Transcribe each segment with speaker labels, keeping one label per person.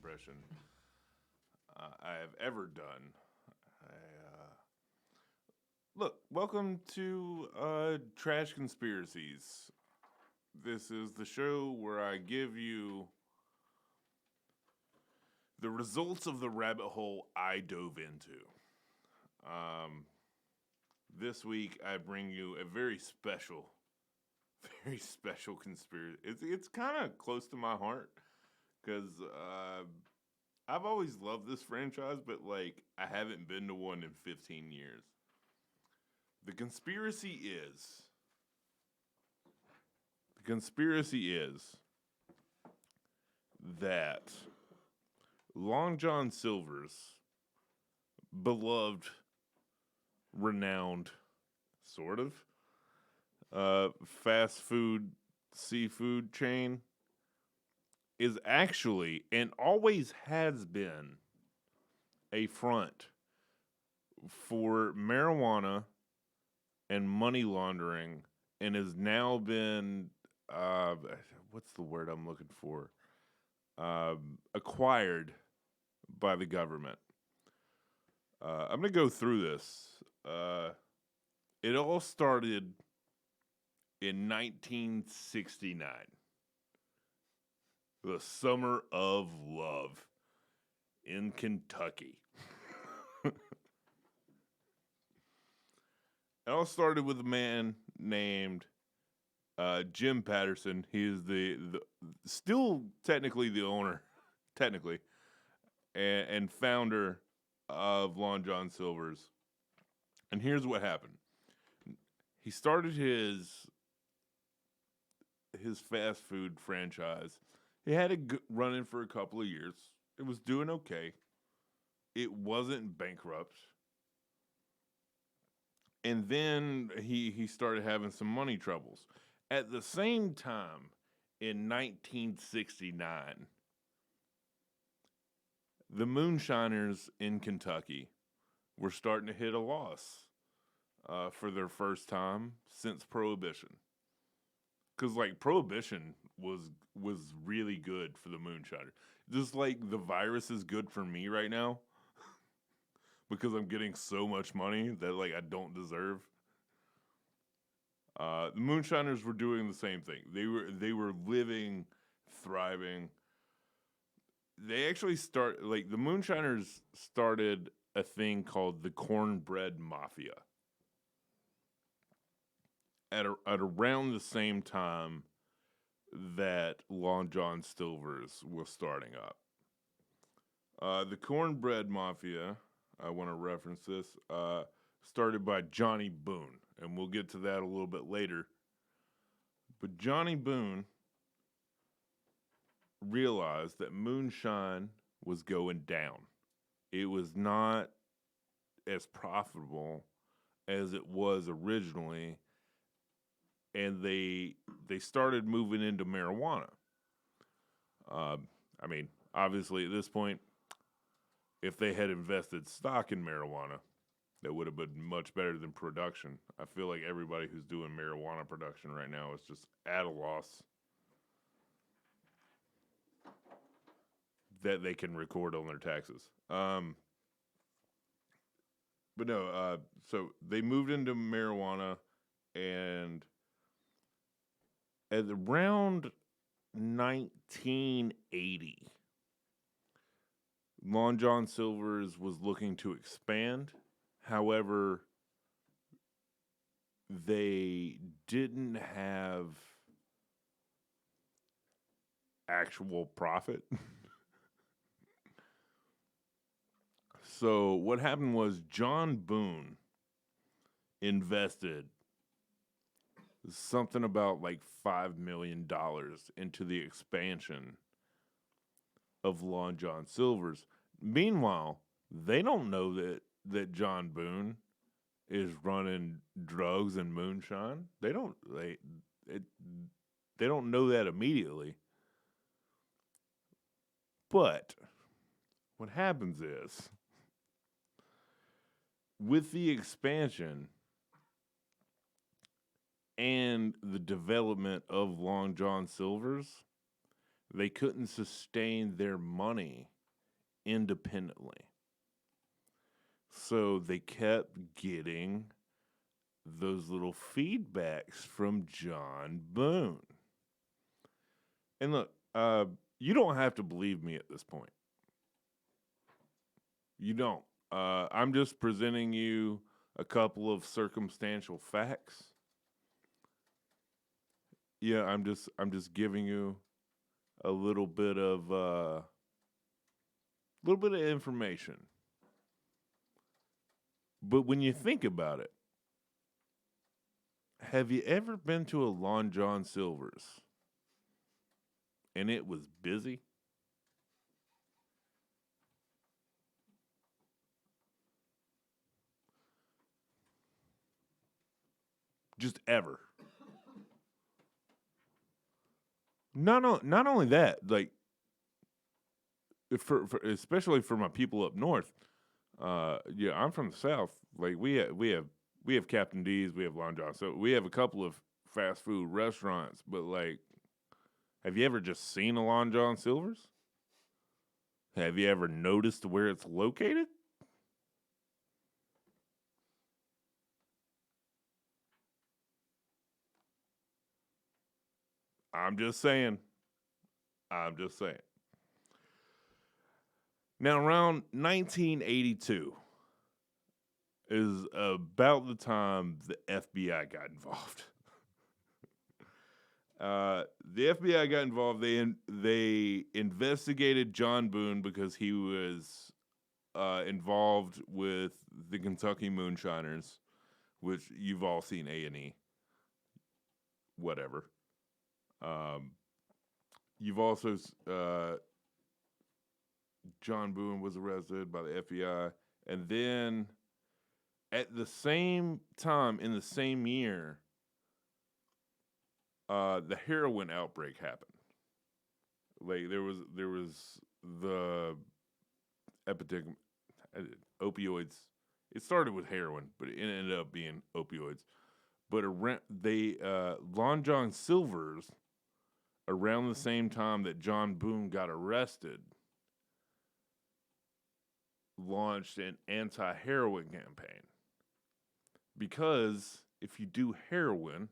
Speaker 1: impression I have ever done. Look, welcome to Trash Conspiracies. This is the show where I give you the results of the rabbit hole I dove into. Um, this week, I bring you a very special, very special conspiracy. It's kind of close to my heart because I've always loved this franchise, but like I haven't been to one in 15 years. The conspiracy is the conspiracy is that Long John Silver's beloved, renowned, sort of fast food seafood chain is actually and always has been a front for marijuana and money laundering and has now been what's the word I'm looking for? Acquired by the government. I'm gonna go through this. It all started in 1969, the summer of love in Kentucky. It all started with a man named Jim Patterson. He is the still technically the owner, technically, and founder of Long John Silver's. And here's what happened. He started his fast food franchise. He had it running for a couple of years. It was doing okay. It wasn't bankrupt. And then he started having some money troubles. At the same time, in 1969, the moonshiners in Kentucky were starting to hit a loss for their first time since Prohibition. Because like Prohibition was really good for the moonshiner. Just like the virus is good for me right now because I'm getting so much money that like I don't deserve. The moonshiners were doing the same thing. They were living, thriving. They actually the moonshiners started a thing called the cornbread mafia at around the same time that Long John Silver's was starting up. The cornbread mafia, I want to reference this, started by Johnny Boone, and we'll get to that a little bit later. But Johnny Boone realized that moonshine was going down. It was not as profitable as it was originally, and they started moving into marijuana. I mean, obviously at this point, if they had invested stock in marijuana, that would have been much better than production. I feel like everybody who's doing marijuana production right now is just at a loss that they can record on their taxes. But no, so they moved into marijuana, and at around 1980, Long John Silver's was looking to expand. However, they didn't have actual profit. So what happened was John Boone invested something about like $5 million into the expansion of Long John Silver's. Meanwhile, they don't know that John Boone is running drugs and moonshine. They don't know that immediately. But what happens is with the expansion and the development of Long John Silver's, they couldn't sustain their money independently. So they kept getting those little feedbacks from John Boone. And look, you don't have to believe me at this point. You don't. I'm just presenting you a couple of circumstantial facts. Yeah, I'm just giving you a little bit of information. But when you think about it, have you ever been to a Long John Silver's and it was busy? Just ever. Not only that, like for especially for my people up north. Yeah, I'm from the south. Like we have Captain D's, we have Long John, so we have a couple of fast food restaurants. But like, have you ever just seen a Long John Silver's? Have you ever noticed where it's located? I'm just saying. I'm just saying. Now, around 1982 is about the time the FBI got involved. The FBI got involved. They investigated John Boone because he was involved with the Kentucky Moonshiners, which you've all seen A&E. Whatever. Um, you've also John Boone was arrested by the FBI, and then at the same time in the same year, the heroin outbreak happened. Like there was the epidemic, opioids. It started with heroin, but it ended up being opioids. But Long John Silver's, around the same time that John Boone got arrested, launched an anti-heroin campaign. Because if you do heroin,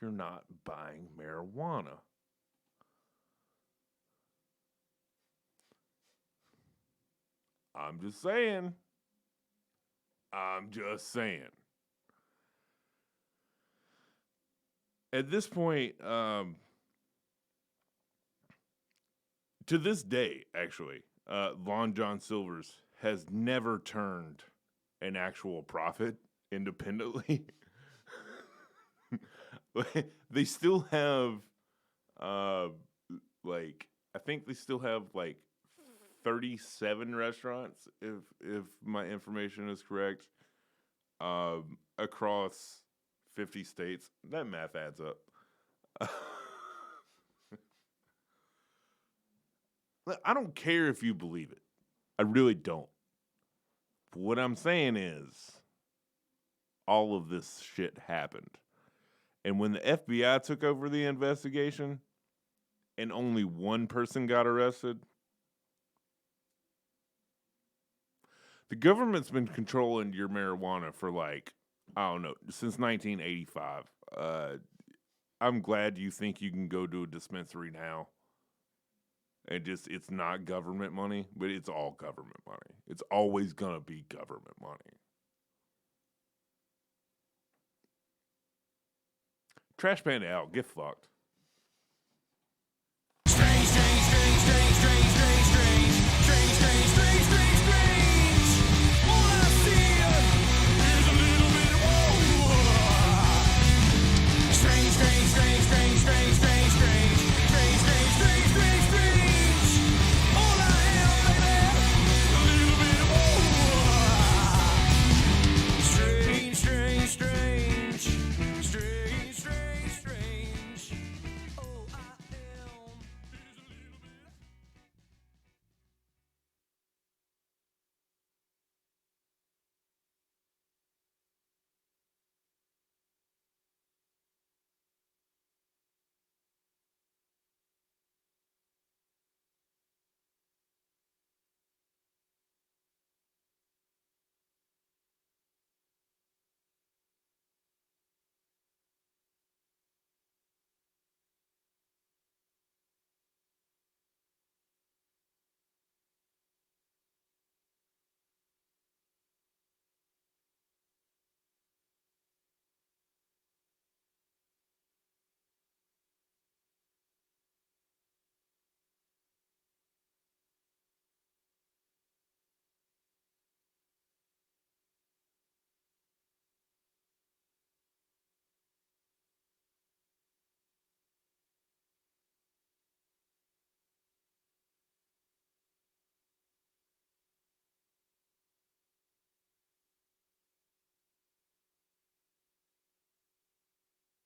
Speaker 1: you're not buying marijuana. I'm just saying. I'm just saying. At this point, to this day, actually, Long John Silver's has never turned an actual profit independently. They still have, uh, like, I think they still have like 37 restaurants, if my information is correct, across 50 states. That math adds up. I don't care if you believe it. I really don't. What I'm saying is, all of this shit happened. And when the FBI took over the investigation and only one person got arrested, the government's been controlling your marijuana for like, I don't know, since 1985. I'm glad you think you can go to a dispensary now and just, it's not government money, but it's all government money. It's always going to be government money. Trash Panda out. Get fucked.